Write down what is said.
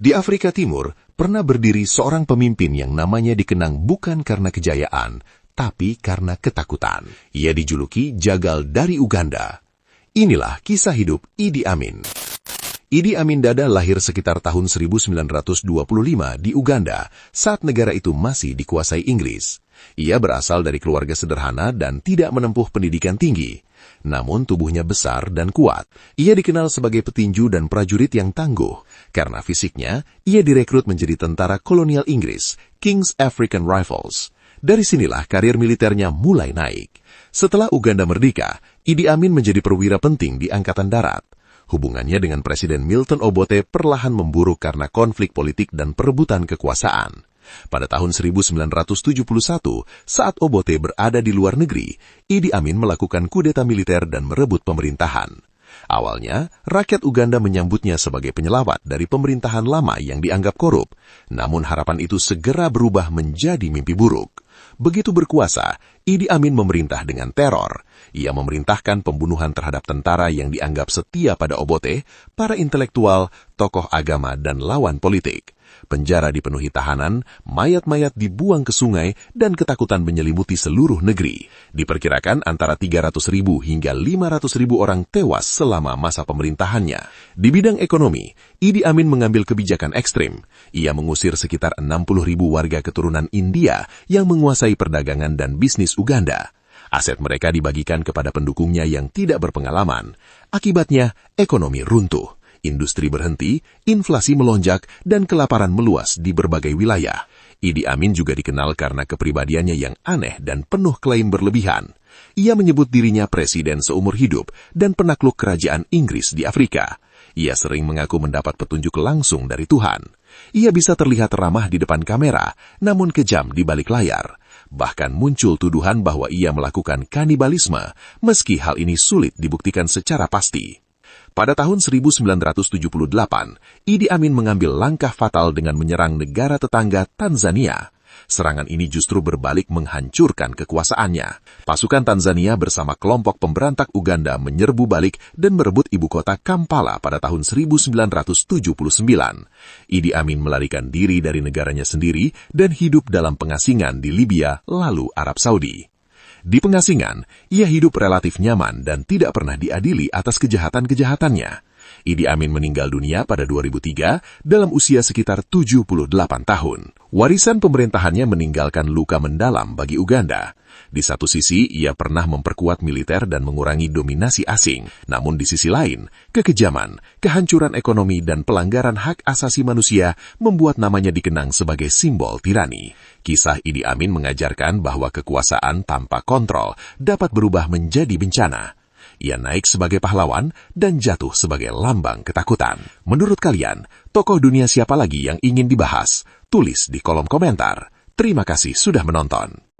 Di Afrika Timur, pernah berdiri seorang pemimpin yang namanya dikenang bukan karena kejayaan, tapi karena ketakutan. Ia dijuluki Jagal dari Uganda. Inilah kisah hidup Idi Amin. Idi Amin Dada lahir sekitar tahun 1925 di Uganda saat negara itu masih dikuasai Inggris. Ia berasal dari keluarga sederhana dan tidak menempuh pendidikan tinggi. Namun tubuhnya besar dan kuat. Ia dikenal sebagai petinju dan prajurit yang tangguh. Karena fisiknya, ia direkrut menjadi tentara kolonial Inggris, King's African Rifles. Dari sinilah karir militernya mulai naik. Setelah Uganda merdeka, Idi Amin menjadi perwira penting di Angkatan Darat. Hubungannya dengan Presiden Milton Obote perlahan memburuk karena konflik politik dan perebutan kekuasaan. Pada tahun 1971, saat Obote berada di luar negeri, Idi Amin melakukan kudeta militer dan merebut pemerintahan. Awalnya, rakyat Uganda menyambutnya sebagai penyelamat dari pemerintahan lama yang dianggap korup. Namun harapan itu segera berubah menjadi mimpi buruk. Begitu berkuasa, Idi Amin memerintah dengan teror. Ia memerintahkan pembunuhan terhadap tentara yang dianggap setia pada Obote, para intelektual, tokoh agama, dan lawan politik. Penjara dipenuhi tahanan, mayat-mayat dibuang ke sungai, dan ketakutan menyelimuti seluruh negeri. Diperkirakan antara 300.000 hingga 500.000 orang tewas selama masa pemerintahannya. Di bidang ekonomi, Idi Amin mengambil kebijakan ekstrim. Ia mengusir sekitar 60.000 warga keturunan India yang menguasai perdagangan dan bisnis Uganda. Aset mereka dibagikan kepada pendukungnya yang tidak berpengalaman. Akibatnya, ekonomi runtuh. Industri berhenti, inflasi melonjak, dan kelaparan meluas di berbagai wilayah. Idi Amin juga dikenal karena kepribadiannya yang aneh dan penuh klaim berlebihan. Ia menyebut dirinya presiden seumur hidup dan penakluk kerajaan Inggris di Afrika. Ia sering mengaku mendapat petunjuk langsung dari Tuhan. Ia bisa terlihat ramah di depan kamera, namun kejam di balik layar. Bahkan muncul tuduhan bahwa ia melakukan kanibalisme, meski hal ini sulit dibuktikan secara pasti. Pada tahun 1978, Idi Amin mengambil langkah fatal dengan menyerang negara tetangga Tanzania. Serangan ini justru berbalik menghancurkan kekuasaannya. Pasukan Tanzania bersama kelompok pemberontak Uganda menyerbu balik dan merebut ibu kota Kampala pada tahun 1979. Idi Amin melarikan diri dari negaranya sendiri dan hidup dalam pengasingan di Libya lalu Arab Saudi. Di pengasingan, ia hidup relatif nyaman dan tidak pernah diadili atas kejahatan-kejahatannya. Idi Amin meninggal dunia pada 2003 dalam usia sekitar 78 tahun. Warisan pemerintahannya meninggalkan luka mendalam bagi Uganda. Di satu sisi, ia pernah memperkuat militer dan mengurangi dominasi asing. Namun di sisi lain, kekejaman, kehancuran ekonomi, dan pelanggaran hak asasi manusia membuat namanya dikenang sebagai simbol tirani. Kisah Idi Amin mengajarkan bahwa kekuasaan tanpa kontrol dapat berubah menjadi bencana. Ia naik sebagai pahlawan dan jatuh sebagai lambang ketakutan. Menurut kalian, tokoh dunia siapa lagi yang ingin dibahas? Tulis di kolom komentar. Terima kasih sudah menonton.